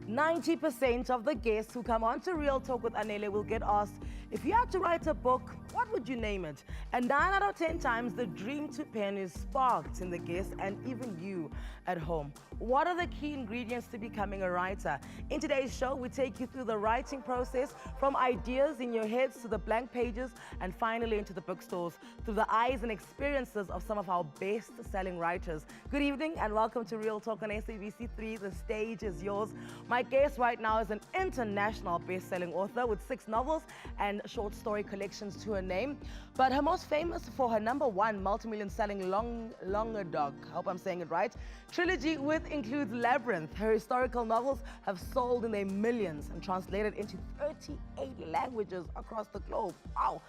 90% of the guests who come on to Real Talk with Anele will get asked, if you had to write a book, what would you name it? And 9 out of 10 times, the dream to pen is sparked in the guests and even you at home. What are the key ingredients to becoming a writer? In today's show, we take you through the writing process, from ideas in your heads to the blank pages, and finally into the bookstores, through the eyes and experiences of some of our best-selling writers. Good evening and welcome to Real Talk on SABC3. The stage is yours. My guest right now is an international best-selling author with 6 novels and short story collections to her name, but her most famous for her #1 multi-million-selling Longer Dog, I hope I'm saying it right, trilogy, which includes Labyrinth. Her historical novels have sold in their millions and translated into 38 languages across the globe. Wow.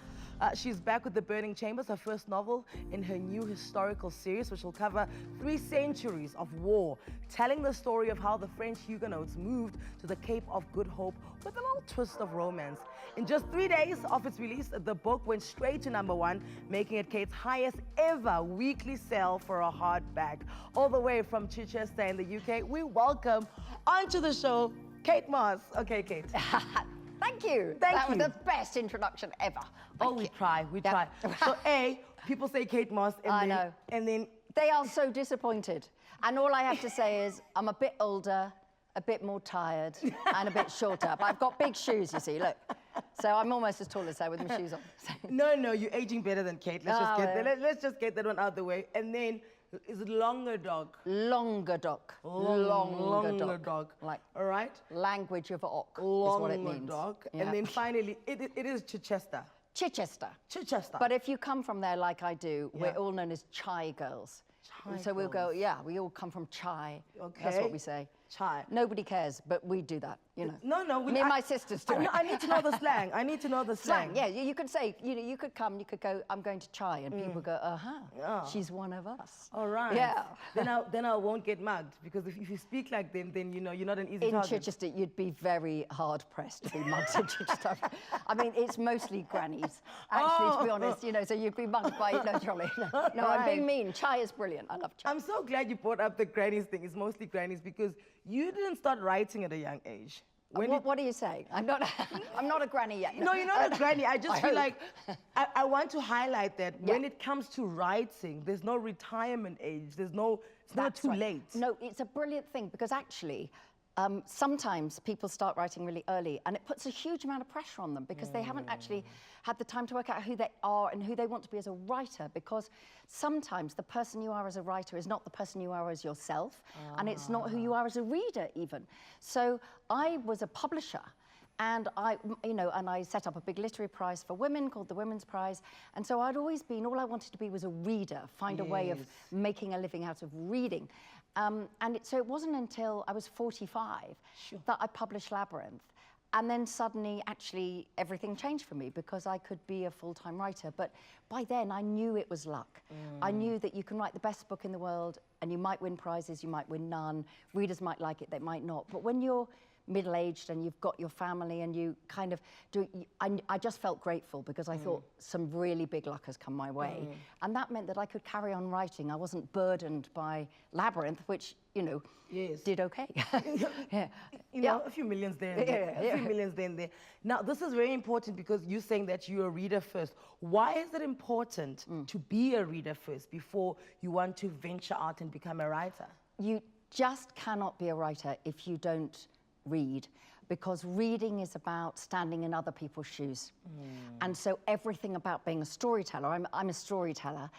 She's back with The Burning Chambers, her first novel in her new historical series, which will cover 3 centuries of war, telling the story of how the French Huguenots moved to the Cape of Good Hope with a little twist of romance. In just 3 days of its release, the book went straight to #1, making it Kate's highest ever weekly sale for a hardback. All the way from Chichester in the UK, we welcome onto the show, Kate Mosse. Okay, Kate. Thank you. Thank that you. was the best introduction ever. We try. So people say Kate Mosse, and I know. And then they are so disappointed. And all I have to say is I'm a bit older, a bit more tired, and a bit shorter. But I've got big shoes, you see, look. So I'm almost as tall as her with my shoes on. No, you're aging better than Kate. Let's just get that one out of the way. And then, is it Longer Dog? Longer Dog. Longer Dog. Like, all right? Language of Ock is what it means. Dog. Yeah. And then finally, it is Chichester. Chichester. Chichester. But if you come from there like I do, we're all known as Chai girls. So we'll go, yeah, we all come from Chai. Okay. That's what we say. Chai. Nobody cares, but we do that, you know. No. Me and my sisters do it. I need to know the slang. I need to know the slang. Yeah, you could say, you know, you could come, you could go, I'm going to Chai, and people go, she's one of us. All right. Yeah. Then I won't get mugged, because if you speak like them, then you know you're not an easy target. In Chichester, you'd be very hard pressed to be mugged in Chichester. I mean, it's mostly grannies, actually, to be honest. You know, so you'd be mugged by Charlie. No, I'm being mean. Chai is brilliant. I love Chai. I'm so glad you brought up the grannies thing. It's mostly grannies, because you didn't start writing at a young age. What are you saying? I'm not a granny yet. No, you're not a granny. I just feel like I want to highlight that when it comes to writing, there's no retirement age. It's not too late. No, it's a brilliant thing, because actually, sometimes people start writing really early, and it puts a huge amount of pressure on them, because they haven't actually had the time to work out who they are and who they want to be as a writer, because sometimes the person you are as a writer is not the person you are as yourself, and it's not who you are as a reader even. So I was a publisher, and I set up a big literary prize for women called the Women's Prize. And so I'd always been, all I wanted to be was a reader, find a way of making a living out of reading. So it wasn't until I was 45 that I published Labyrinth. And then suddenly, actually, everything changed for me, because I could be a full-time writer. But by then, I knew it was luck. I knew that you can write the best book in the world, and you might win prizes, you might win none. Readers might like it, they might not. But when you're middle-aged and you've got your family and you kind of do, I just felt grateful, because I thought some really big luck has come my way. And that meant that I could carry on writing. I wasn't burdened by Labyrinth, which, you know, did okay. You know, a few millions there and there, a few millions there and there. Now, this is very important, because you're saying that you're a reader first. Why is it important to be a reader first before you want to venture out and become a writer? You just cannot be a writer if you don't read, because reading is about standing in other people's shoes. And so everything about being a storyteller, I'm a storyteller,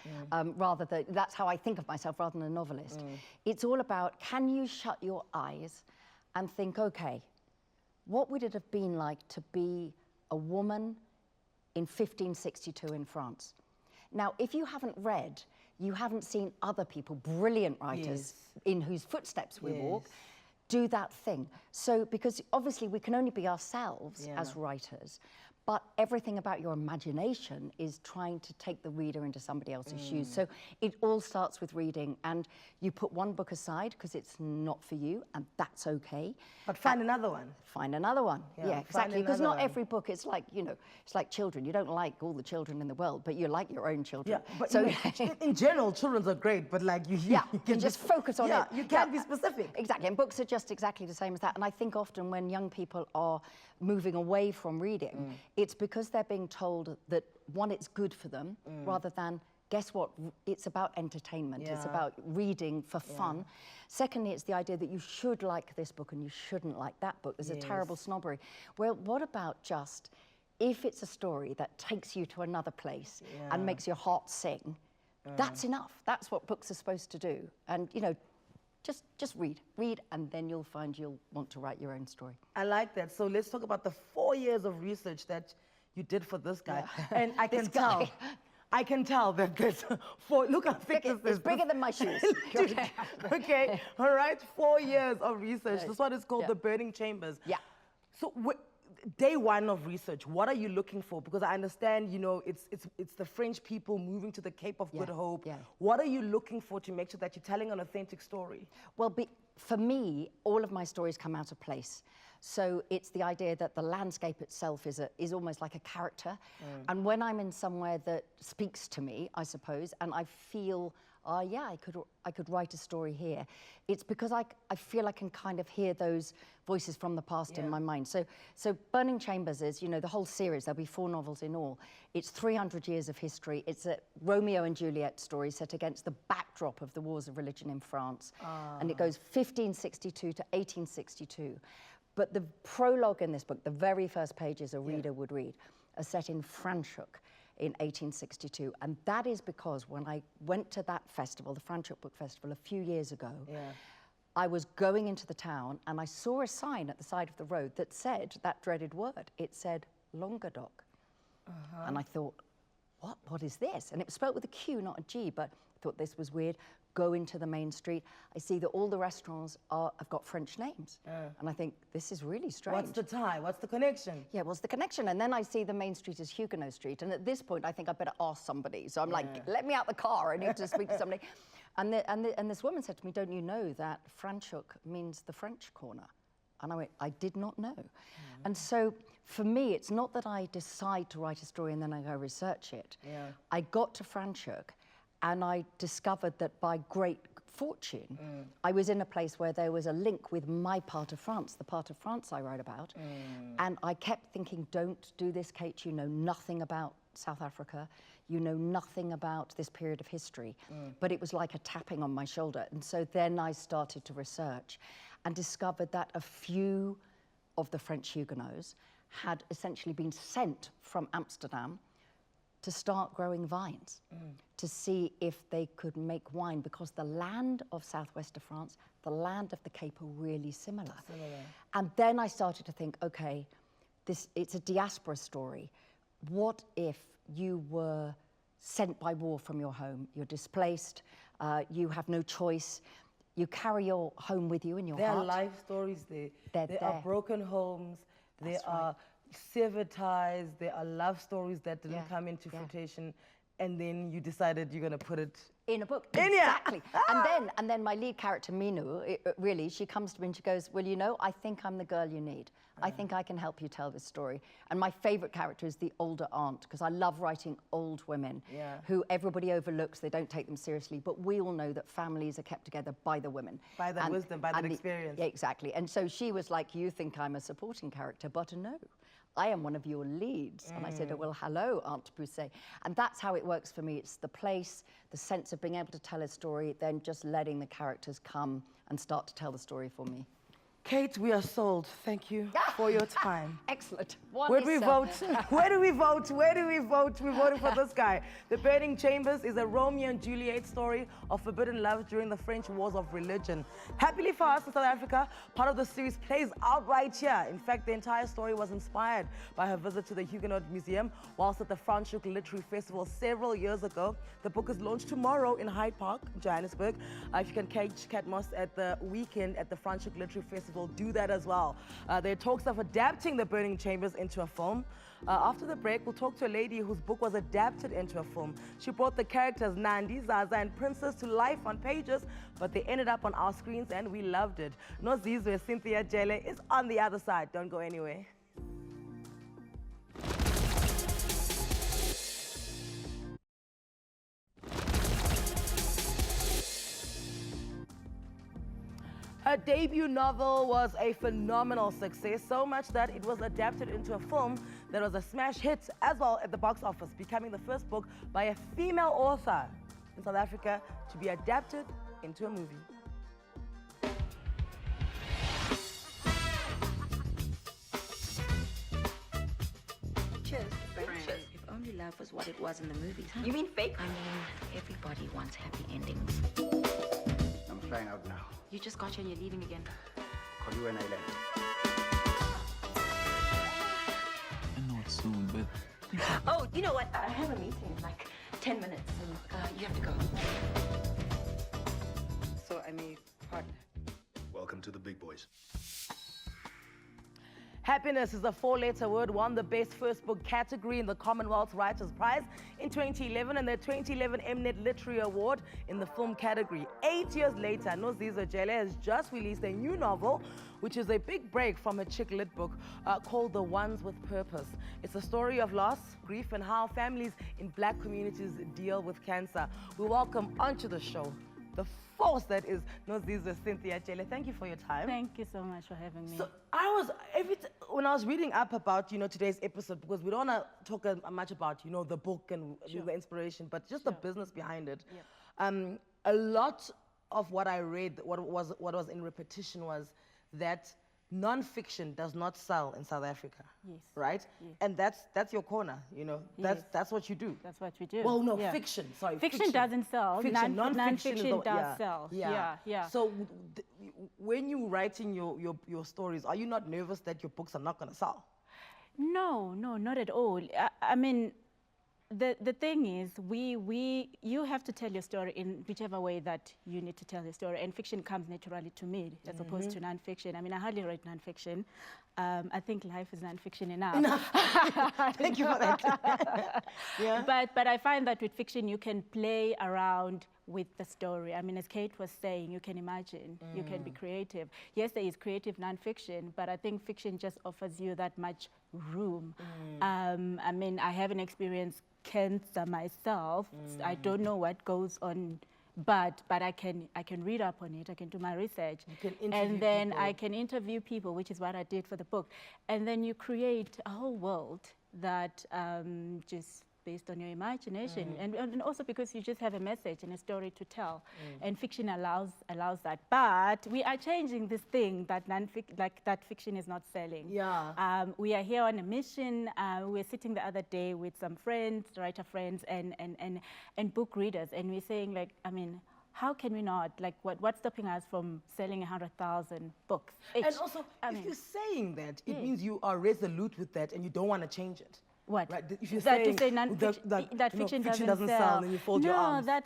that's how I think of myself rather than a novelist. It's all about, can you shut your eyes and think, okay, what would it have been like to be a woman in 1562 in France? Now, if you haven't read, you haven't seen other people, brilliant writers, in whose footsteps we walk, do that thing. So, because obviously we can only be ourselves as writers, but everything about your imagination is trying to take the reader into somebody else's shoes. So it all starts with reading, and you put one book aside because it's not for you, and that's okay. But find another one. Find another one. Yeah, exactly. Because not every book, it's like, you know, it's like children. You don't like all the children in the world, but you like your own children. Yeah, but so in general, children's are great, but like you can just focus on it. You can't be specific. Exactly, and books are just exactly the same as that. And I think often when young people are moving away from reading, it's because they're being told that, one, it's good for them, rather than, guess what, it's about entertainment, it's about reading for fun. Secondly, it's the idea that you should like this book and you shouldn't like that book. There's a terrible snobbery. Well, what about just, if it's a story that takes you to another place and makes your heart sing, that's enough. That's what books are supposed to do. And, you know, just read, and then you'll find you'll want to write your own story. I like that. So let's talk about the 4 years of research that you did for this guy. And I can tell. I can tell that there's look how thick this is. It's bigger than my shoes. Okay, all right, 4 years of research. This one is called The Burning Chambers. Yeah. So day one of research, what are you looking for? Because I understand, you know, it's the French people moving to the Cape of Good Hope. Yeah. What are you looking for to make sure that you're telling an authentic story? Well, for me, all of my stories come out of place. So it's the idea that the landscape itself is almost like a character. And when I'm in somewhere that speaks to me, I suppose, and I feel, yeah, I could write a story here, it's because I feel I can kind of hear those voices from the past in my mind. So Burning Chambers is, you know, the whole series, there'll be 4 novels in all. It's 300 years of history. It's a Romeo and Juliet story set against the backdrop of the wars of religion in France. And it goes 1562 to 1862. But the prologue in this book, the very first pages a reader would read, are set in Franschhoek in 1862. And that is because when I went to that festival, the Franschhoek Book Festival, a few years ago, I was going into the town and I saw a sign at the side of the road that said that dreaded word. It said Languedoc. And I thought, what is this? And it was spelled with a Q, not a G, but I thought this was weird. Go into the main street, I see that all the restaurants have got French names. And I think, this is really strange. What's the tie? What's the connection? Yeah, what's the connection? And then I see the main street as Huguenot Street. And at this point, I think I better ask somebody. So I'm like, let me out the car, I need to speak to somebody. And this woman said to me, don't you know that Franschhoek means the French corner? And I went, I did not know. And so for me, it's not that I decide to write a story and then I go research it. I got to Franschhoek, and I discovered that by great fortune, I was in a place where there was a link with my part of France, the part of France I write about. And I kept thinking, don't do this, Kate. You know nothing about South Africa. You know nothing about this period of history. But it was like a tapping on my shoulder. And so then I started to research and discovered that a few of the French Huguenots had essentially been sent from Amsterdam to start growing vines, to see if they could make wine, because the land of southwest of France, the land of the Cape are really similar. And then I started to think, okay, it's a diaspora story. What if you were sent by war from your home? You're displaced, you have no choice, you carry your home with you in your heart. There are life stories there. There are broken homes, there are severed ties, there are love stories that didn't come into fruition, and then you decided you're going to put it in a book. Exactly. And then my lead character, Minu, really, she comes to me and she goes, well, you know, I think I'm the girl you need. I think I can help you tell this story. And my favorite character is the older aunt, because I love writing old women who everybody overlooks, they don't take them seriously, but we all know that families are kept together by the women. By the wisdom, by the experience. Yeah, exactly. And so she was like, you think I'm a supporting character, but no. I am one of your leads. And I said, oh, well, hello, Aunt Pousset. And that's how it works for me. It's the place, the sense of being able to tell a story, then just letting the characters come and start to tell the story for me. Kate, we are sold. Thank you for your time. Excellent. Where do we vote? Where do we vote? Where do we vote? We're voting for this guy. The Burning Chambers is a Romeo and Juliet story of forbidden love during the French wars of religion. Happily for us in South Africa, part of the series plays out right here. In fact, the entire story was inspired by her visit to the Huguenot Museum whilst at the Franschhoek Literary Festival several years ago. The book is launched tomorrow in Hyde Park, Johannesburg. You can catch Kat Mosse at the weekend at the Franschhoek Literary Festival will do that as well. There are talks of adapting The Burning Chambers into a film. After the break, we'll talk to a lady whose book was adapted into a film. She brought the characters Nandi, Zaza, and Princess to life on pages, but they ended up on our screens and we loved it. Nozizwe Cynthia Jele is on the other side. Don't go anywhere. Her debut novel was a phenomenal success, so much that it was adapted into a film that was a smash hit as well at the box office, becoming the first book by a female author in South Africa to be adapted into a movie. Cheers. Friends. If only love was what it was in the movies, huh? You mean fake? I mean, everybody wants happy endings. I'm flying out now. You just got here and you're leaving again. Call you when I land. I know it's soon, but Oh, you know what? I have a meeting in like 10 minutes. You have to go. So I'm a partner. Welcome to the big boys. Happiness is a 4-letter word, won the best first book category in the Commonwealth Writers' Prize in 2011 and the 2011 Mnet Literary Award in the film category. 8 years later, Nozizwe Jele has just released a new novel, which is a big break from her chick lit book called The Ones with Purpose. It's a story of loss, grief, and how families in Black communities deal with cancer. We welcome onto the show the force that is Nozizwe Cynthia Jele. Thank you for your time. Thank you so much for having me. So when I was reading up about today's episode, because we don't want to talk much about the book and the inspiration, but just the business behind it. Yep. A lot of what I read, what was in repetition was that nonfiction does not sell in South Africa. Yes. Right? Yes. And that's your corner. That's what you do. That's what we do. Well, no, Yeah. fiction. Sorry, Fiction doesn't sell. Fiction, Non-fiction is does sell. Yeah. So when you writing your stories, are you not nervous that your books are not going to sell? No, not at all. I mean, the thing is, you have to tell your story in whichever way that you need to tell your story, and fiction comes naturally to me as opposed to nonfiction. I mean, I hardly write nonfiction. I think life is nonfiction enough. Thank you for that. Yeah. But I find that with fiction you can play around with the story. I mean, as Kate was saying, you can imagine, you can be creative. Yes, there is creative nonfiction, but I think fiction just offers you that much room. I mean, I haven't experienced cancer myself. I don't know what goes on, but I can read up on it. I can do my research, and then I can interview people, which is what I did for the book. And then you create a whole world that just based on your imagination, and also because you just have a message and a story to tell, and fiction allows that. But we are changing this thing that that fiction is not selling. Yeah. We are here on a mission. We were sitting the other day with some friends, writer friends, and book readers, and we're saying, like, I mean, how can we not, like, what's stopping us from selling 100,000 books each? And also, if you're saying that, it means you are resolute with that and you don't want to change it. What? Right? If you're that saying to say that fiction doesn't sell, then you fold your arms. No,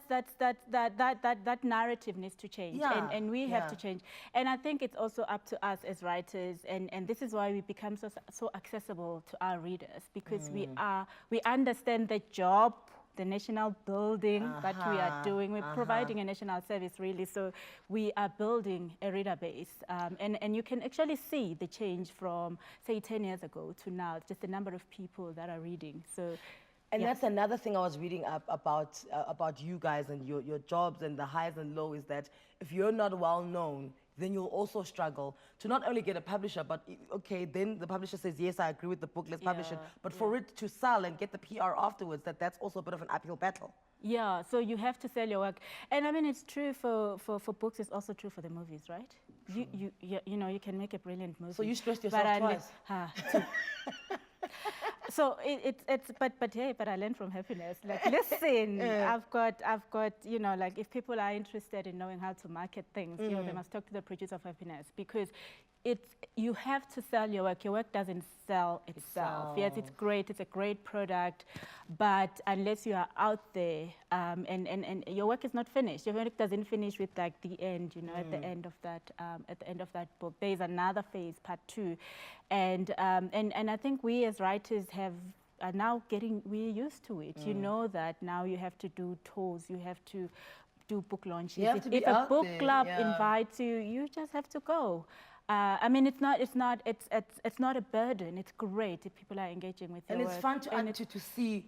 that narrative needs to change, Yeah, and we have to change. And I think it's also up to us as writers, and this is why we become so accessible to our readers, because we understand the job, the national building that we are doing. We're providing a national service, really. So we are building a reader base. And you can actually see the change from, say, 10 years ago to now, just the number of people that are reading. So, and that's another thing I was reading up about you guys and your jobs and the highs and lows, is that if you're not well known, then you'll also struggle to not only get a publisher, but okay, then the publisher says, yes, I agree with the book, let's publish it. But for it to sell and get the PR afterwards, that's also a bit of an uphill battle. Yeah, so you have to sell your work. And I mean, it's true for books, it's also true for the movies, right? You know, you can make a brilliant movie. So you stressed yourself twice. So but I learned from happiness. Like, listen, I've got, you know, like, if people are interested in knowing how to market things, you know, they must talk to the producer of happiness, because you have to sell your work. Your work doesn't sell itself. Yes, it's great. It's a great product, but unless you are out there, and your work is not finished. Your work doesn't finish with like the end. You know, at the end of that book, there is another phase, part 2, and I think we as writers are now we're used to it. You know that now you have to do tours. You have to do book launches. If a book club invites you, you just have to go. I mean, it's not a burden. It's great if people are engaging with your work. And it's fun to see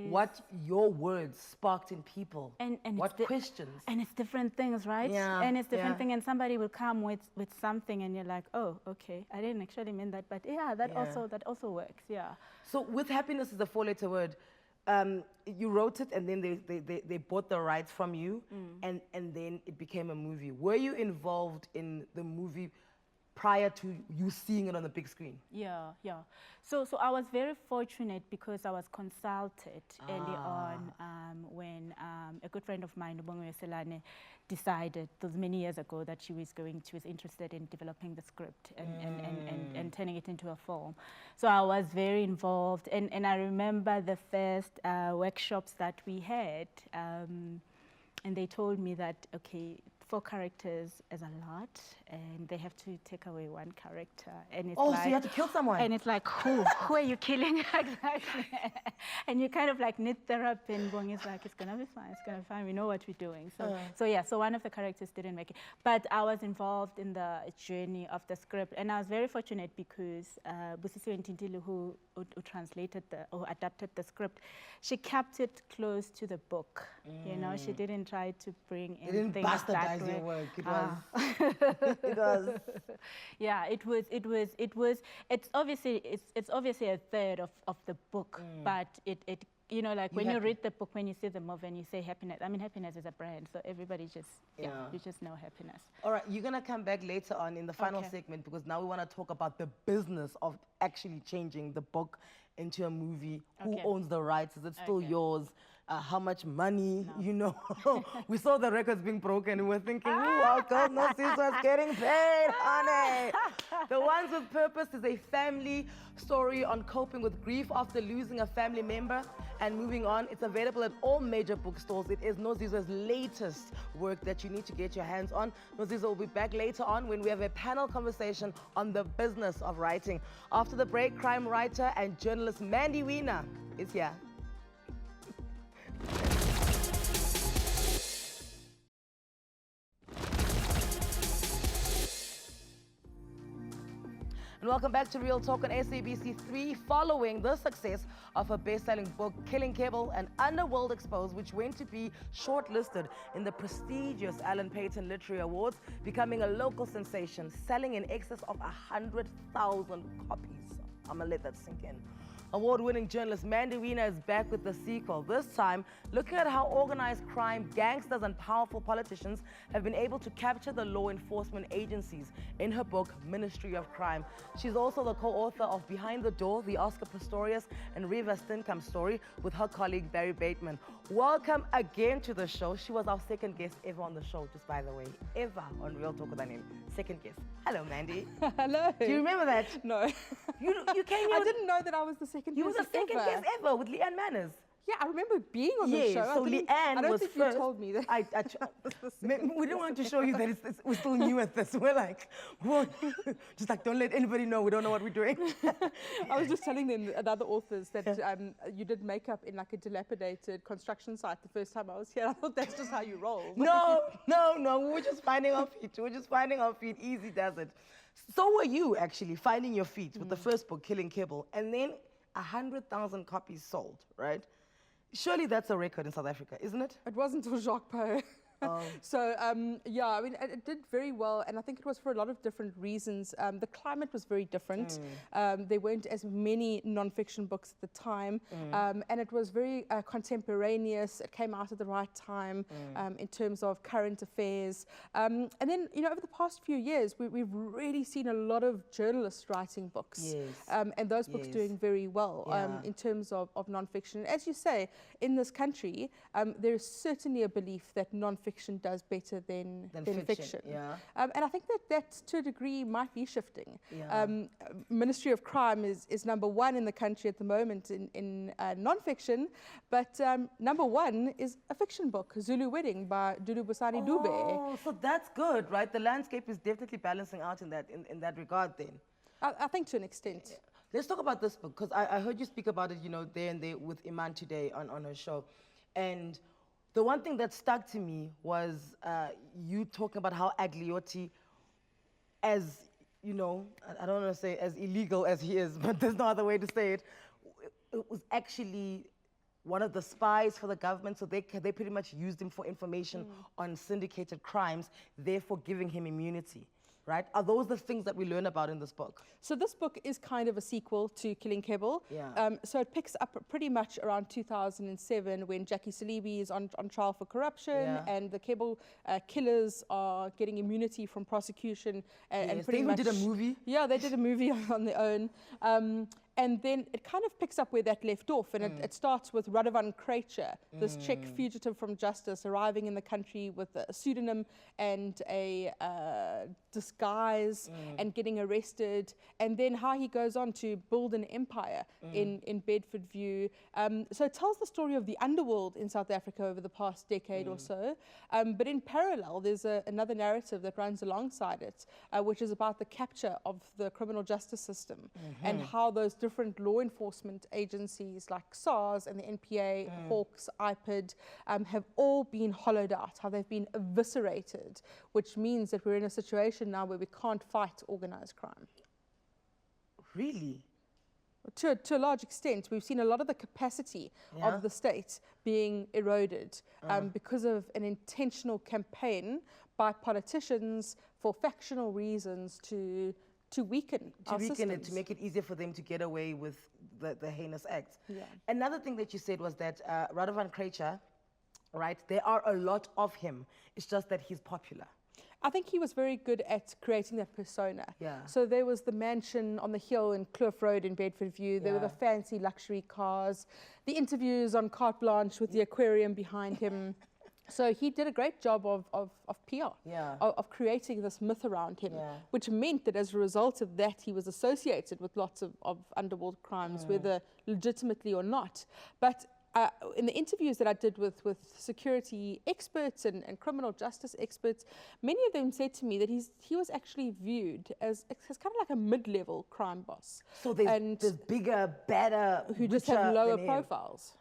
what your words sparked in people. And what questions. And it's different things, right? Yeah. And it's different thing. And somebody will come with something, and you're like, oh, okay, I didn't actually mean that, but that also works. Yeah. So with Happiness is a 4-letter word. You wrote it, and then they bought the rights from you, and then it became a movie. Were you involved in the movie prior to you seeing it on the big screen? Yeah. So I was very fortunate because I was consulted early on when a good friend of mine, Ubongwe Selane, decided those many years ago that she was interested in developing the script and turning it into a film. So I was very involved, and I remember the first workshops that we had, and they told me that, okay, 4 characters is a lot, and they have to take away 1 character. And it's so you have to kill someone. And it's like, who are you killing? Exactly. And you kind of like knit there up, and Bong is like, it's gonna be fine, it's gonna be fine, we know what we're doing. So one of the characters didn't make it. But I was involved in the journey of the script, and I was very fortunate because Busisi Ntintilu, who translated or adapted the script, she kept it close to the book. You know, she didn't try to bring in things that your work. It was. Yeah, it's obviously a third of the book, but it you know, like when you read the book, when you see the movie and you say Happiness, I mean, Happiness is a brand, so everybody just, you just know Happiness. All right, you're gonna come back later on in the final segment, because now we wanna talk about the business of actually changing the book into a movie. Who owns the rights? Is it still yours? How much money, you know? We saw the records being broken and we're thinking, ooh, our girl Nossis was getting paid, honey. The Ones with Purpose is a family story on coping with grief after losing a family member and moving on. It's available at all major bookstores. It is Nosizo's latest work that you need to get your hands on. Nosizo will be back later on when we have a panel conversation on the business of writing. After the break, crime writer and journalist Mandy Weiner is here. And welcome back to Real Talk on SABC 3. Following the success of her best-selling book, Killing Cable, an Underworld Exposed, which went to be shortlisted in the prestigious Alan Payton Literary Awards, becoming a local sensation, selling in excess of 100,000 copies. I'm gonna let that sink in. Award-winning journalist Mandy Weiner is back with the sequel, this time looking at how organized crime, gangsters and powerful politicians have been able to capture the law enforcement agencies in her book, Ministry of Crime. She's also the co-author of Behind the Door, the Oscar Pistorius and Riva Steenkamp story with her colleague Barry Bateman. Welcome again to the show. She was our second guest ever on the show, just by the way, ever on Real Talk with Anele. Second guest. Hello, Mandy. Hello. Do you remember that? No. You came here. I didn't know that I was the second You were the second guest ever with Leanne Manners. Yeah, I remember being on the show. So Leanne was think first. You told me that. We didn't want to show you that we're still new at this. We're like, whoa. Just like, don't let anybody know. We don't know what we're doing. I was just telling them, the other authors, that you did makeup in like a dilapidated construction site the first time I was here. I thought that's just how you roll. No. We were just finding our feet. Easy does it. So were you, actually, finding your feet with the first book, Killing Cable, and then 100,000 copies sold, right? Surely that's a record in South Africa, isn't it? It wasn't until Jacques Poe. So, yeah, I mean, it did very well, and I think it was for a lot of different reasons. The climate was very different. There weren't as many non-fiction books at the time, and it was very contemporaneous. It came out at the right time in terms of current affairs. And then, you know, over the past few years, we've really seen a lot of journalists writing books, and those books doing very well in terms of non-fiction. As you say, in this country, there is certainly a belief that non-fiction non-fiction does better than fiction. Yeah. And I think that to a degree might be shifting. Yeah. Ministry of Crime is number one in the country at the moment in non-fiction, but number one is a fiction book, Zulu Wedding by Dudu Busani Dube. Oh, so that's good, right? The landscape is definitely balancing out in that regard then. I think to an extent. Let's talk about this book, because I heard you speak about it, there and there with Iman today on her show. And the one thing that stuck to me was you talking about how Agliotti, as, I don't want to say as illegal as he is, but there's no other way to say it, it was actually one of the spies for the government, so they pretty much used him for information on syndicated crimes, therefore giving him immunity. Right? Are those the things that we learn about in this book? So this book is kind of a sequel to Killing Kebble. Yeah. So it picks up pretty much around 2007 when Jackie Salibi is on trial for corruption, and the Kebble killers are getting immunity from prosecution. And pretty much did a movie? Yeah, they did a movie on their own. And then it kind of picks up where that left off, and it starts with Radovan Krejcir, this Czech fugitive from justice, arriving in the country with a pseudonym and a disguise and getting arrested, and then how he goes on to build an empire in Bedford View. So it tells the story of the underworld in South Africa over the past decade or so, but in parallel there's another narrative that runs alongside it, which is about the capture of the criminal justice system and how those different law enforcement agencies like SARS and the NPA, Hawks, IPID, have all been hollowed out, how they've been eviscerated, which means that we're in a situation now where we can't fight organized crime. Really? To a large extent, we've seen a lot of the capacity of the state being eroded because of an intentional campaign by politicians for factional reasons to weaken our systems. It, to make it easier for them to get away with the heinous acts. Yeah. Another thing that you said was that Radovan Krejcir, right, there are a lot of him. It's just that he's popular. I think he was very good at creating that persona. Yeah. So there was the mansion on the hill in Kloof Road in Bedford View. There were the fancy luxury cars, the interviews on Carte Blanche with the aquarium behind him. So he did a great job of PR, of creating this myth around him, which meant that as a result of that, he was associated with lots of underworld crimes, whether legitimately or not. But in the interviews that I did with security experts and criminal justice experts, many of them said to me that he was actually viewed as kind of like a mid-level crime boss. So there's bigger, better, who just have lower profiles.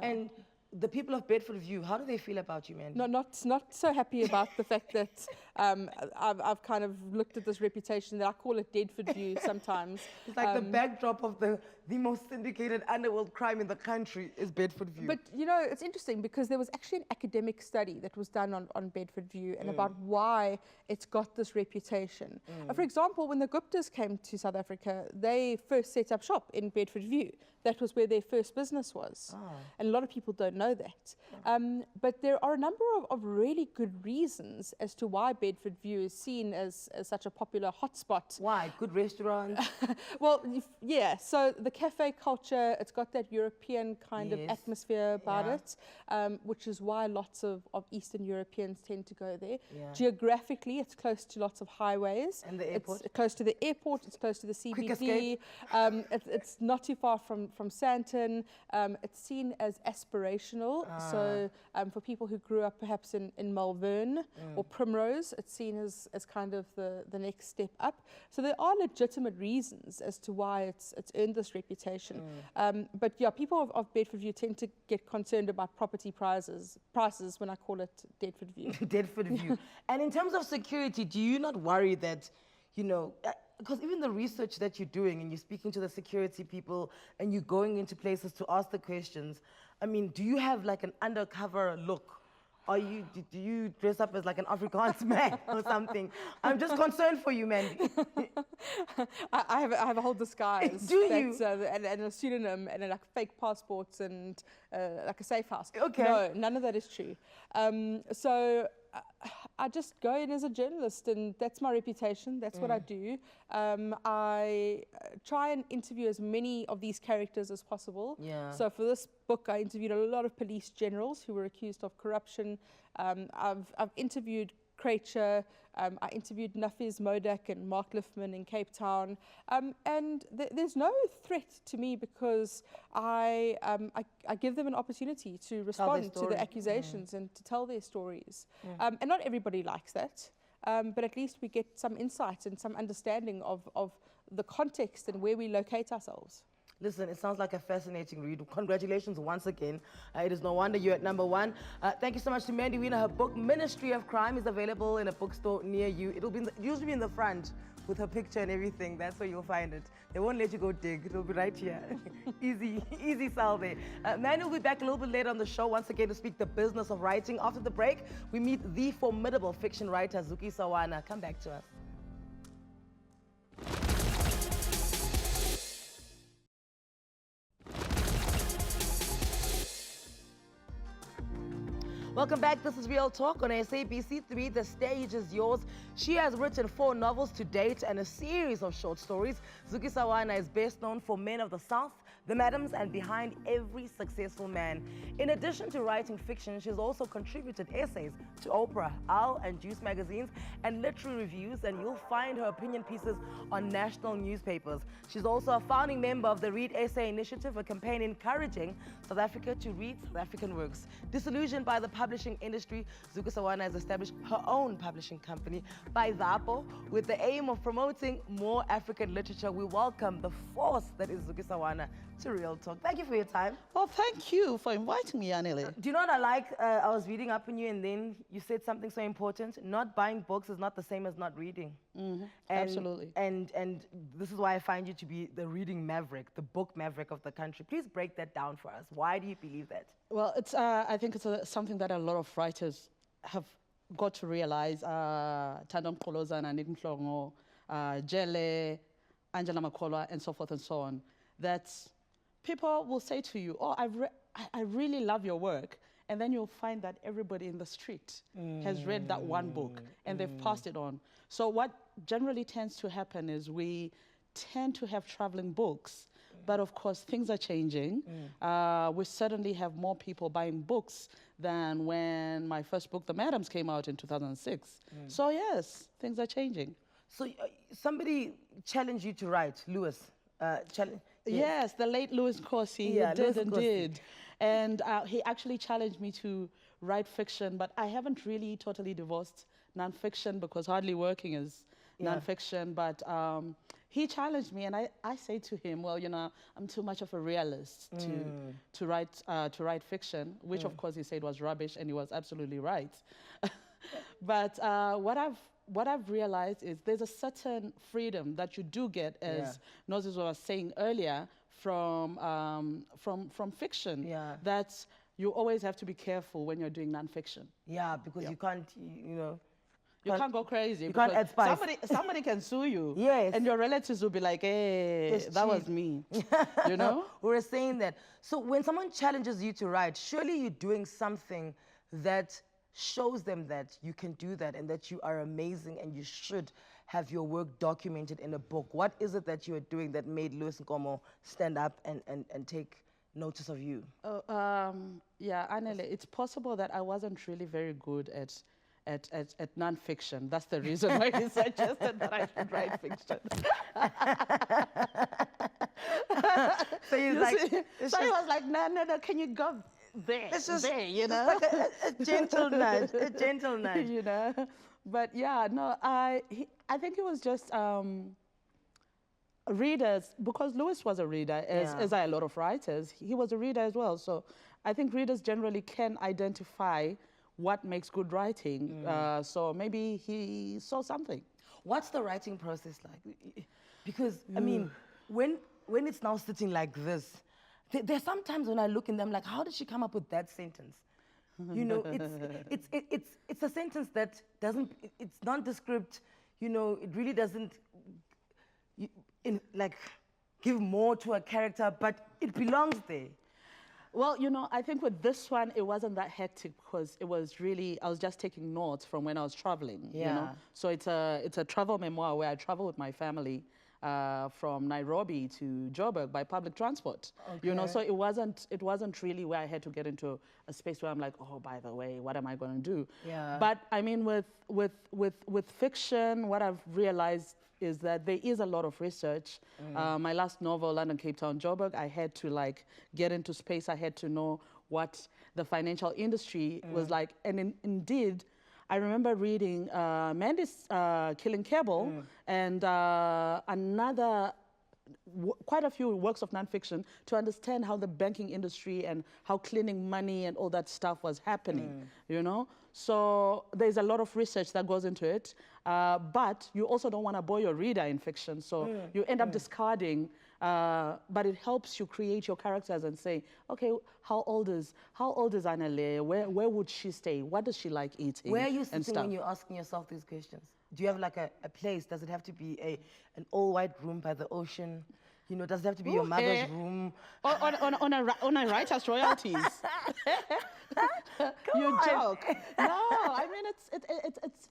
And the people of Bedford View, how do they feel about you, man? Not so happy about the fact that I've kind of looked at this reputation that I call it Deadford View sometimes. It's like the backdrop of the most syndicated underworld crime in the country is Bedford View. But it's interesting because there was actually an academic study that was done on Bedford View and about why it's got this reputation. For example, when the Guptas came to South Africa, they first set up shop in Bedford View. That was where their first business was. And a lot of people don't know that. But there are a number of really good reasons as to why Bedford View is seen as such a popular hotspot. Why? Good restaurants? Well, yeah. So the cafe culture, it's got that European kind of atmosphere about it, which is why lots of Eastern Europeans tend to go there. Geographically, it's close to lots of highways. And the airport? It's close to the airport, it's close to the CBD. Quick escape. It's not too far from Sandton. It's seen as aspirational. So for people who grew up perhaps in Malvern or Primrose, it's seen as kind of the next step up. So there are legitimate reasons as to why it's earned this reputation. But yeah, people of Bedford View tend to get concerned about property prices when I call it Bedford View. Bedford View. And in terms of security, do you not worry that, because even the research that you're doing and you're speaking to the security people and you're going into places to ask the questions, I mean, do you have like an undercover look? Do you dress up as like an Afrikaans man or something? I'm just concerned for you, Mandy. I have a whole disguise. Do you? And a pseudonym and like fake passports and like a safe house. Okay. No, none of that is true. So I just go in as a journalist, and that's my reputation. That's what I do. I try and interview as many of these characters as possible. Yeah. So for this book, I interviewed a lot of police generals who were accused of corruption. I've interviewed Kreitzer, I interviewed Nafiz Modak and Mark Liffman in Cape Town, and there's no threat to me because I give them an opportunity to respond to the accusations and to tell their stories. And not everybody likes that, but at least we get some insight and some understanding of the context and where we locate ourselves. Listen, it sounds like a fascinating read. Congratulations once again. It is no wonder you're at #1. Thank you so much to Mandy Weiner. Her book, Ministry of Crime, is available in a bookstore near you. It'll be usually be in the front with her picture and everything. That's where you'll find it. They won't let you go dig. It'll be right here. easy sell there. Mandy will be back a little bit later on the show once again to speak the business of writing. After the break, we meet the formidable fiction writer, Awana. Come back to us. Welcome back. This is Real Talk on SABC 3. The stage is yours. She has written 4 novels to date and a series of short stories. Awana is best known for Men of the South, The Madams, and Behind Every Successful Man. In addition to writing fiction, she's also contributed essays to Oprah, Owl, and Juice magazines and literary reviews, and you'll find her opinion pieces on national newspapers. She's also a founding member of the Read Essay Initiative, a campaign encouraging South Africa to read South African works. Disillusioned by the publishing industry, Awana has established her own publishing company, By Zapo, with the aim of promoting more African literature. We welcome the force that is Awana to Real Talk. Thank you for your time. Well, thank you for inviting me, Anele. Do you know what I like? I was reading up on you and then you said something so important. Not buying books is not the same as not reading. Absolutely. And this is why I find you to be the reading maverick, the book maverick of the country. Please break that down for us. Why do you believe that? Well, it's, I think it's something that a lot of writers have got to realize. Tandom Kolozana, Nitin Klongo, Jele, Angela Makola, and so forth and so on. That people will say to you, oh, I really love your work. And then you'll find that everybody in the street has read that one book and they've passed it on. So what generally tends to happen is we tend to have traveling books, but of course things are changing. We certainly have more people buying books than when my first book, The Madams, came out in 2006. So yes, things are changing. So somebody challenged you to write, Lewis. Yes, the late Louis Nkosi, Yeah, he Louis did Nkosi. indeed. And he actually challenged me to write fiction, but I haven't really totally divorced nonfiction because hardly working is nonfiction. But he challenged me, and I say to him, well, you know, I'm too much of a realist to write fiction, which of course he said was rubbish, and he was absolutely right. But what I've realized is there's a certain freedom that you do get, as Noses was saying earlier, from fiction. That you always have to be careful when you're doing nonfiction. Yeah, because you can't, you know. You can't go crazy. You can't add spice. Somebody can sue you. Yes. And your relatives will be like, hey, that was me. You know? We were saying that. So when someone challenges you to write, surely you're doing something that shows them that you can do that and that you are amazing and you should have your work documented in a book. What is it that you are doing that made Louis Nkomo stand up and take notice of you? Yeah, Anele, it's possible that I wasn't really very good at nonfiction. That's the reason why he suggested that I should write fiction. So he's like, so he was like, no, can you go there, there, you know? Like a gentle nudge, a gentle nudge. You know? But yeah, no, I think it was just readers, because Louis was a reader, as are a lot of writers. He was a reader as well. So I think readers generally can identify what makes good writing. So maybe he saw something. What's the writing process like? Because, I mean, when it's now sitting like this, there's sometimes when I look in them like, how did she come up with that sentence? You know, it's a sentence that doesn't, it's nondescript, you know, it really doesn't give more to a character, but it belongs there. Well, you know, I think with this one, it wasn't that hectic because it was really, I was just taking notes from when I was traveling, you know. Yeah. So it's a travel memoir where I travel with my family from Nairobi to Joburg by public transport. You know, so it wasn't really where I had to get into a space where I'm like, oh, by the way, what am I going to do? Yeah. But I mean, with fiction, what I've realized is that there is a lot of research. My last novel, London, Cape Town, Joburg, I had to like get into space. I had to know what the financial industry was like. And indeed, I remember reading Mandy's Killing Cable and quite a few works of nonfiction to understand how the banking industry and how cleaning money and all that stuff was happening, you know? So there's a lot of research that goes into it, but you also don't want to bore your reader in fiction, so you end up discarding, but it helps you create your characters and say, okay, how old is Anele? Where would she stay? What does she like eating? Where are you and sitting stuff. when you're asking yourself these questions? Do you have like a place? Does it have to be an all-white room by the ocean? You know, does it have to be your mother's room? On a writer's royalties. You joke. No, I mean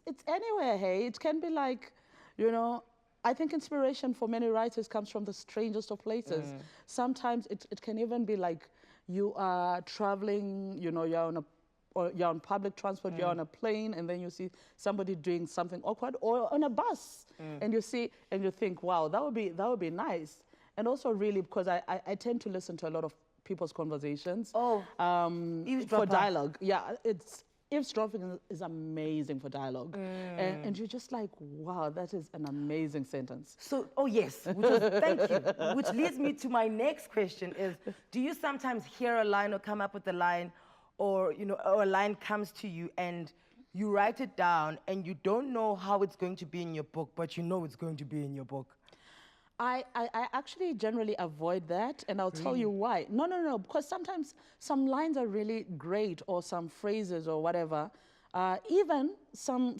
it's anywhere. Hey, it can be like, you know. I think inspiration for many writers comes from the strangest of places. Sometimes it can even be like you are traveling. You know, you're on public transport. You're on a plane, and then you see somebody doing something awkward, or on a bus, and you think, wow, that would be nice. And also, really, because I tend to listen to a lot of people's conversations. Oh, for dialogue. Yeah, eavesdropping is amazing for dialogue. And you're just like, wow, that is an amazing sentence. So, oh yes, thank you. Which leads me to my next question is, do you sometimes hear a line or come up with a line, or, you know, or a line comes to you and you write it down and you don't know how it's going to be in your book, but you know it's going to be in your book? I actually generally avoid that, and I'll tell you why. No, because sometimes some lines are really great, or some phrases or whatever, even some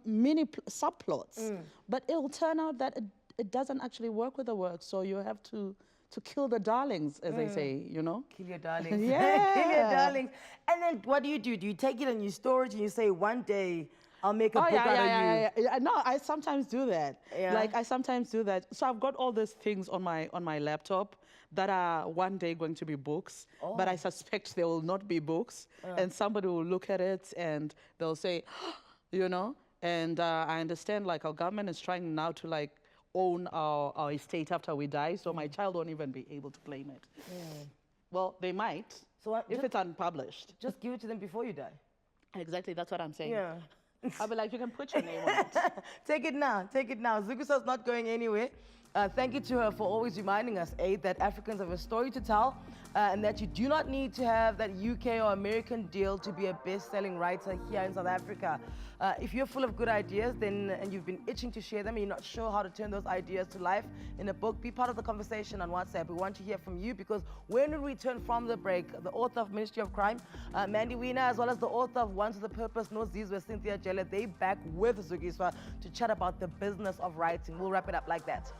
mini subplots, but it'll turn out that it doesn't actually work with the work, so you have to kill the darlings, as they say, you know? Kill your darlings. Yeah. Kill your darlings. And then what do? Do you take it and you store it and you say, one day, I'll make a book out of you? No, I sometimes do that. Yeah. Like, I sometimes do that. So I've got all these things on my laptop that are one day going to be books, but I suspect they will not be books. And somebody will look at it and they'll say, you know, and I understand, like, our government is trying now to, like, own our estate after we die, so my child won't even be able to claim it. Well, they might, So if it's unpublished. just give it to them before you die. Exactly, that's what I'm saying. Yeah. I'll be like, you can put your name on it. Take it now, take it now. Zukusa's not going anywhere. Thank you to her for always reminding us, that Africans have a story to tell, and that you do not need to have that UK or American deal to be a best-selling writer here in South Africa. If you're full of good ideas, and you've been itching to share them, and you're not sure how to turn those ideas to life in a book, be part of the conversation on WhatsApp. We want to hear from you, because when we return from the break, the author of Ministry of Crime, Mandy Weiner, as well as the author of One to the Purpose, No Zizwe, Cynthia Jele, they back with Zukiswa to chat about the business of writing. We'll wrap it up like that.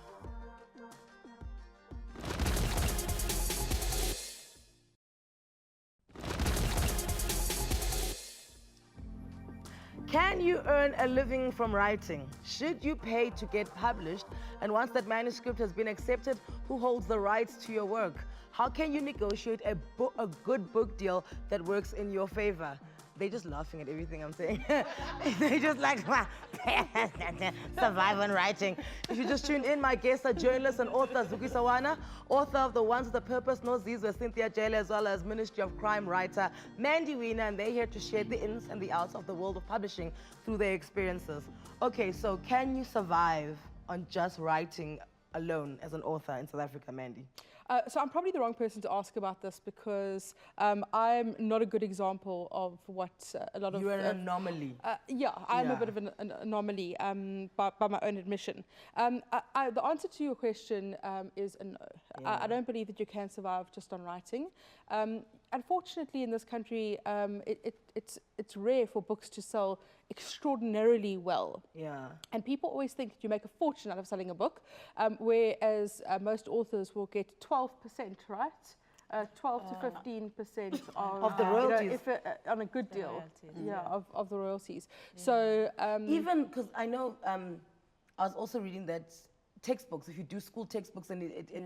Can you earn a living from writing? Should you pay to get published? And once that manuscript has been accepted, who holds the rights to your work? How can you negotiate a good book deal that works in your favor? They're just laughing at everything I'm saying. They just like, survive on writing. If you just tuned in, my guests are journalist and author Zuki Awana, author of The Ones with a Purpose, No Zizwe, Cynthia Jele, as well as Ministry of Crime writer Mandy Weiner, and they're here to share the ins and the outs of the world of publishing through their experiences. Okay, so can you survive on just writing alone as an author in South Africa, Mandy? So I'm probably the wrong person to ask about this, because I'm not a good example of what a lot of... You're an anomaly. Yeah, I'm a bit of an anomaly by my own admission. The answer to your question is a no. Yeah. I don't believe that you can survive just on writing. Unfortunately, in this country, it's rare for books to sell extraordinarily well. Yeah. And people always think that you make a fortune out of selling a book, whereas most authors will get 12%, right? 12 to 15% Of the royalties. on a good deal. royalties, Of the royalties. So Even because I know, I was also reading that textbooks, if you do school textbooks and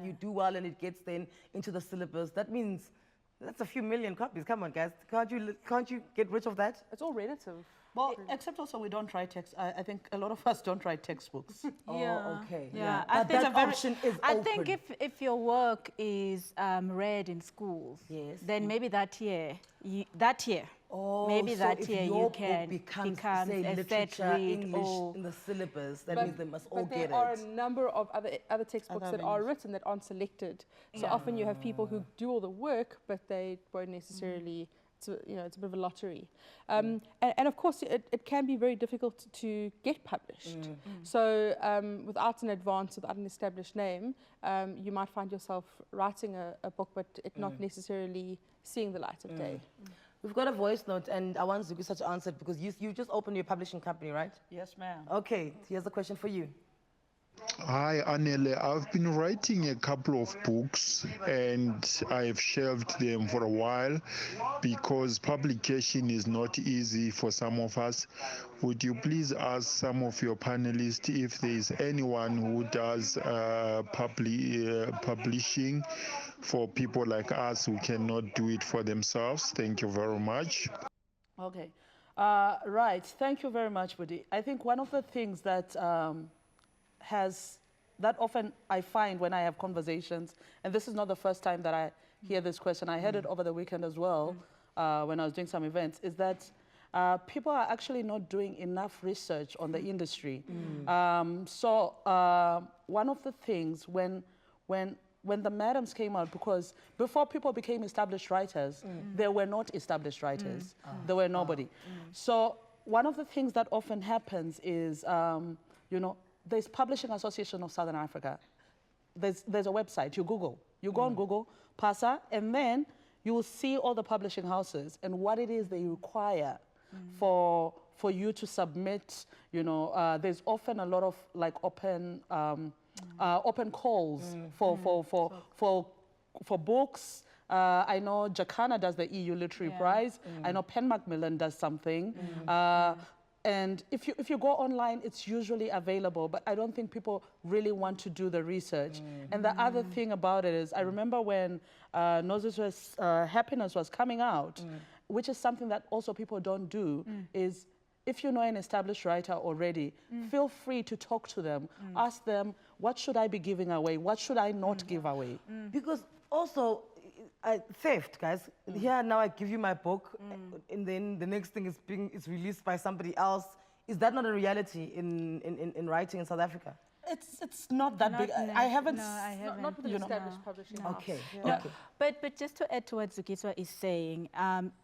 you do well and it gets then into the syllabus, that means that's a few million copies. Come on, guys. Can't you get rich of that? it's all relative. Well, except also we don't write text. I think a lot of us don't write textbooks. Oh, okay. Yeah, But that option is I open. think if your work is read in schools, Yes. then maybe that year, maybe so that if year your you can book becomes a say, set literature, read English or in the syllabus, that means they must all But get there are it. a number of other textbooks Other that are written that aren't selected. So often you have people who do all the work, but they won't necessarily. It's a bit of a lottery, and of course it can be very difficult to get published. So without an advance, without an established name, you might find yourself writing a book, but it not necessarily seeing the light of day. We've got a voice note, and I want Zuki to answer it because you just opened your publishing company, right? Yes, ma'am. Okay, here's a question for you. Hi, Anele. I've been writing a couple of books and I've shelved them for a while because publication is not easy for some of us. Would you please ask some of your panelists if there is anyone who does publishing for people like us who cannot do it for themselves? Thank you very much. Okay. Right. Thank you very much, Buddy. I think one of the things that that often I find when I have conversations, and this is not the first time that I hear this question, I heard it over the weekend as well when I was doing some events, is that people are actually not doing enough research on the industry. So one of the things when the madams came out, because before people became established writers, they were not established writers. They were nobody. So one of the things that often happens is, there's Publishing Association of Southern Africa. There's a website, you Google. You go on Google, PASA, and then you will see all the publishing houses and what it is they require for you to submit. There's often a lot of like open calls for books. I know Jacana does the EU Literary Prize. I know Penn Macmillan does something. And if you go online, it's usually available, but I don't think people really want to do the research. And the other thing about it is, I remember when Noses Happiness was coming out, which is something that also people don't do, is if you know an established writer already, feel free to talk to them. Ask them, what should I be giving away? What should I not give away? Because also, theft, guys. Here now I give you my book, and then the next thing is released by somebody else. Is that not a reality in writing in South Africa? It's not that big. I haven't. No, I haven't. Not with an established publishing house. Okay. No, Okay. but just to add to what Zukiswa is saying,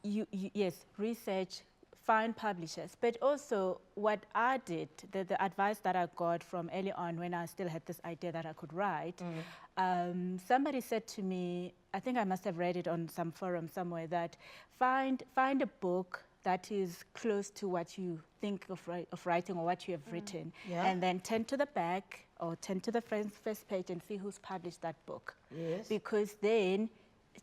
yes, research, find publishers, but also what I did, the advice that I got from early on when I still had this idea that I could write, somebody said to me, I think I must have read it on some forum somewhere, that find a book that is close to what you think of writing or what you have written, and then turn to the back or turn to the first page and see who's published that book. Yes. Because then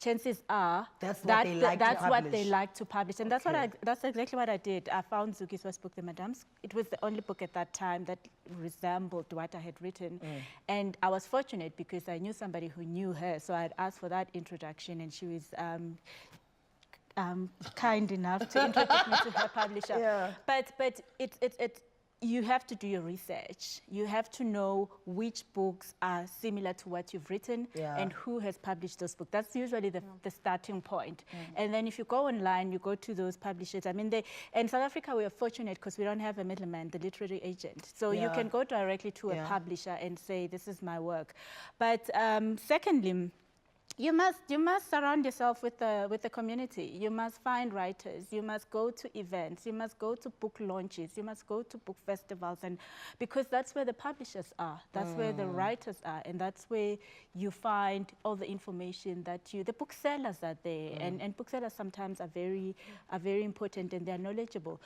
chances are That's what they like to that's what they publish. like to publish, and that's exactly what I did. I found Zukiswa's book, The Madams. It was the only book at that time that resembled what I had written, and I was fortunate because I knew somebody who knew her, so I had asked for that introduction, and she was kind enough to introduce me to her publisher. Yeah. But you have to do your research. You have to know which books are similar to what you've written and who has published those books. That's usually the starting point. And then if you go online, you go to those publishers. I mean, in South Africa, we are fortunate because we don't have a middleman, the literary agent. So you can go directly to a publisher and say, this is my work. But secondly, you must surround yourself with the community. You must find writers. You must go to events. You must go to book launches. You must go to book festivals, and because that's where the publishers are. That's where the writers are, and that's where you find all the information that the booksellers are there, and booksellers sometimes are very important and they're knowledgeable.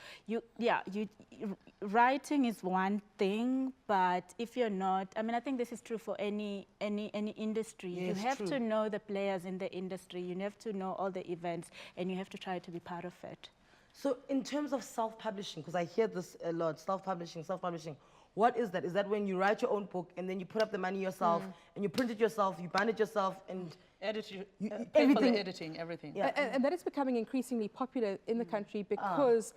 writing is one thing, but if you're not, I mean, I think this is true for any industry. Yes, you have true. to know the players in the industry. You have to know all the events, and you have to try to be part of it. So in terms of self-publishing, because I hear this a lot, self-publishing, what is that? Is that when you write your own book and then you put up the money yourself and you print it yourself, you bind it yourself and Edit you, pay for everything. the editing, everything. Yeah. And that is becoming increasingly popular in the country because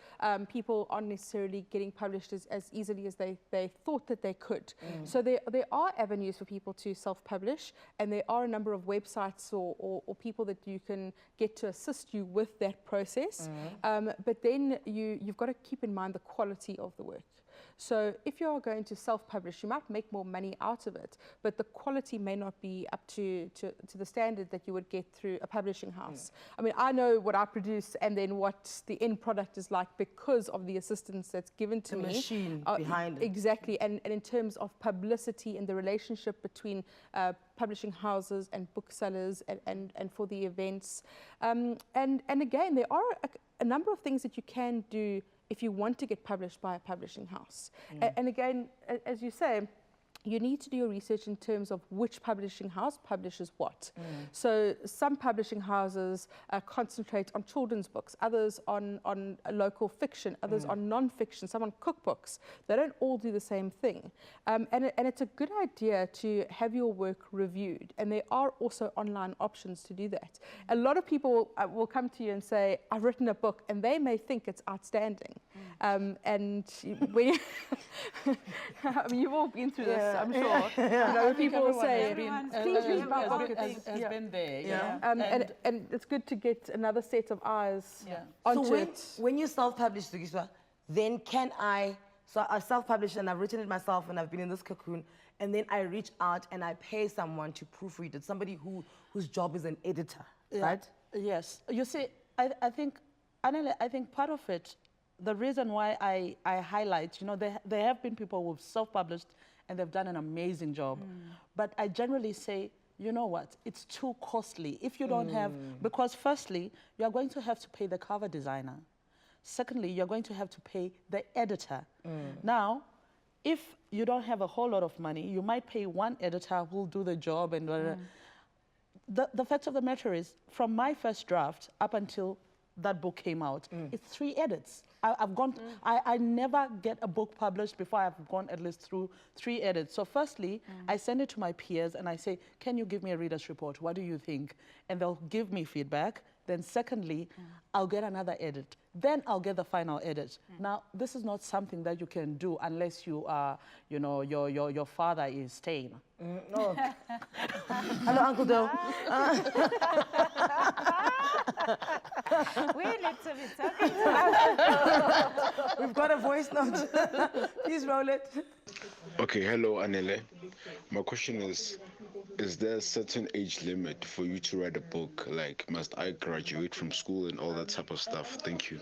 people aren't necessarily getting published as easily as they thought that they could. So there are avenues for people to self-publish, and there are a number of websites or people that you can get to assist you with that process. But then you've got to keep in mind the quality of the work. So if you are going to self-publish, you might make more money out of it, but the quality may not be up to the standard that you would get through a publishing house. I mean, I know what I produce and then what the end product is like because of the assistance that's given to me. The machine behind it. Exactly, and in terms of publicity and the relationship between publishing houses and booksellers and for the events. And again, there are a number of things that you can do if you want to get published by a publishing house. And again, as you say, you need to do your research in terms of which publishing house publishes what. So some publishing houses concentrate on children's books, others on local fiction, others on non-fiction, some on cookbooks. They don't all do the same thing. And it's a good idea to have your work reviewed. And there are also online options to do that. A lot of people will come to you and say, I've written a book, and they may think it's outstanding. And when you I mean, you've all been through this, I'm sure. You know, people will say, please read my book. Has been there. And it's good to get another set of eyes onto So it. when you self-publish, Zukiswa, then can I self-publish and I've written it myself and I've been in this cocoon, and then I reach out and I pay someone to proofread it, somebody whose job is an editor, right? Yes. You see, I think, Anele, I think part of it, the reason why I highlight, you know, there have been people who've self-published and they've done an amazing job. But I generally say, you know what, it's too costly. If you don't have, because firstly, you're going to have to pay the cover designer. Secondly, you're going to have to pay the editor. Now, if you don't have a whole lot of money, you might pay one editor who'll do the job and the fact of the matter is, from my first draft up until that book came out, it's 3 edits. I never get a book published before I've gone at least through 3 edits. So firstly, I send it to my peers and I say, can you give me a reader's report? What do you think? And they'll give me feedback. Then secondly, I'll get another edit. Then I'll get the final edit. Now, this is not something that you can do unless you are, you know, your father is staying. Oh. Hello, Uncle Doe. We need to be talking to We've got a voice note. Please roll it. Okay, hello, Anele. My question is there a certain age limit for you to write a book? Like, must I graduate from school and all that type of stuff? Thank you.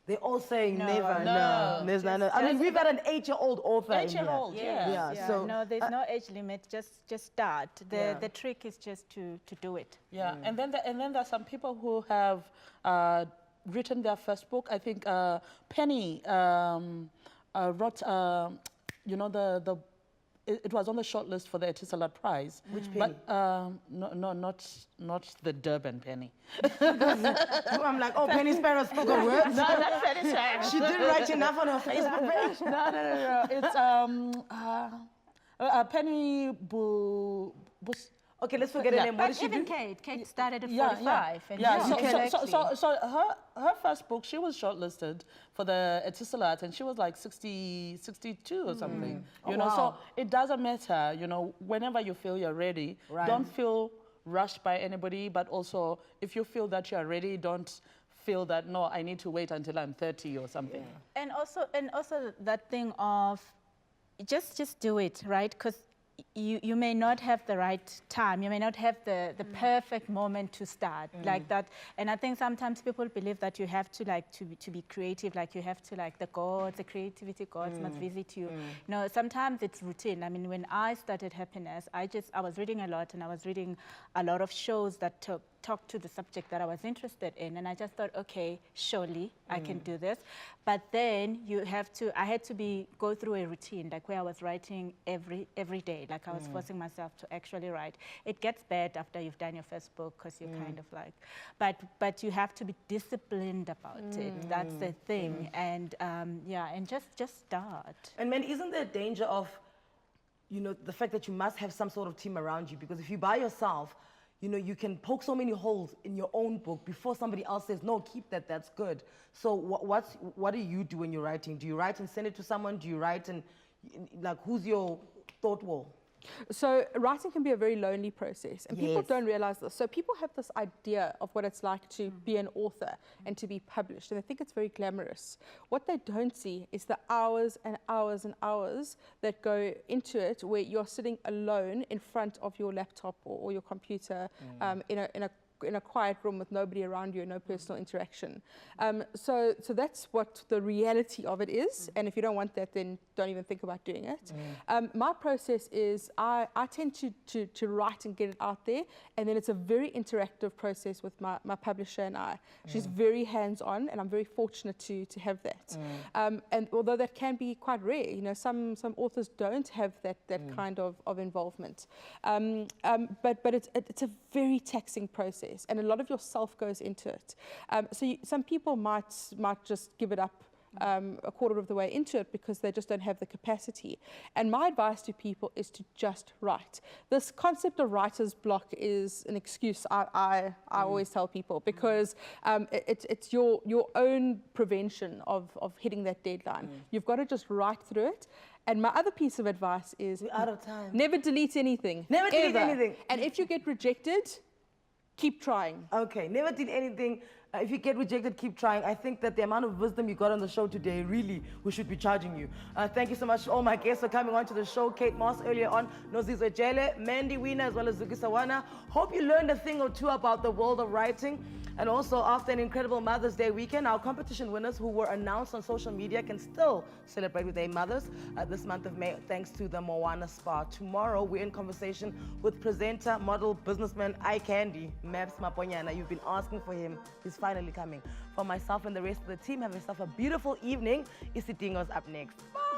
They're all saying never. No. There's none. I mean, we've got an 8-year-old author. 8-year-old, Yeah. So no, there's no age limit. Just start. The trick is just to do it. Yeah, and then there are some people who have written their first book. I think Penny wrote, you know, it was on the short list for the Etisalat Prize. Which Penny? But no, not the Durban Penny. I'm like, oh, Penny Sparrow spoke of words. No, not Penny Sparrow. She didn't write enough on her Facebook page. No. It's Penny Okay, let's forget her name. What did she Even do? Kate started at 45. So her first book, she was shortlisted for the Etisalat, and she was like 62 or something. You know, so it doesn't matter. You know, whenever you feel you're ready, don't feel rushed by anybody. But also, if you feel that you're ready, don't feel that no, I need to wait until I'm 30 or something. And also that thing of just do it, right? Because you may not have the right time, you may not have the perfect moment to start like that. And I think sometimes people believe that you have to to be creative, like you have to the gods, the creativity gods must visit you. No, sometimes it's routine. I mean, when I started Happiness, I was reading a lot, and I was reading a lot of shows that talk to the subject that I was interested in, and I just thought, okay, surely I can do this. But then I had to go through a routine, like where I was writing every day, like I was forcing myself to actually write. It gets bad after you've done your first book, because you're kind of but you have to be disciplined about it. That's the thing, and and just start. And man, isn't there a danger of, the fact that you must have some sort of team around you? Because if you're by yourself, you can poke so many holes in your own book before somebody else says, no, keep that, that's good. So what do you do when you're writing? Do you write and send it to someone? Do you write and, who's your thought wall? So writing can be a very lonely process, and people don't realize this. So people have this idea of what it's like to be an author and to be published, and they think it's very glamorous. What they don't see is the hours and hours and hours that go into it, where you're sitting alone in front of your laptop or your computer in a quiet room with nobody around you, no personal interaction. So that's what the reality of it is. And if you don't want that, then don't even think about doing it. My process is I tend to write and get it out there. And then it's a very interactive process with my publisher and I. She's very hands-on, and I'm very fortunate to have that. And although that can be quite rare, some authors don't have that kind of involvement. But it's a very taxing process, and a lot of yourself goes into it. So some people might just give it up a quarter of the way into it because they just don't have the capacity. And my advice to people is to just write. This concept of writer's block is an excuse I always tell people, because it's your own prevention of hitting that deadline. You've got to just write through it. And my other piece of advice is, we're out of time. Never delete anything. Never delete anything. And if you get rejected, keep trying. Okay, never did anything. If you get rejected, keep trying. I think that the amount of wisdom you got on the show today, really, we should be charging you. Thank you so much to all my guests for coming on to the show. Kate Mosse earlier on, Nozizwe Jele, Mandy Weiner, as well as Awana. Hope you learned a thing or two about the world of writing. And also, after an incredible Mother's Day weekend, our competition winners who were announced on social media can still celebrate with their mothers this month of May, thanks to the Awana Spa. Tomorrow, we're in conversation with presenter, model, businessman, eye candy, Maps Maponyana. You've been asking for him. He's finally coming. For myself and the rest of the team, have yourself a beautiful evening. Isidingo's up next. Bye.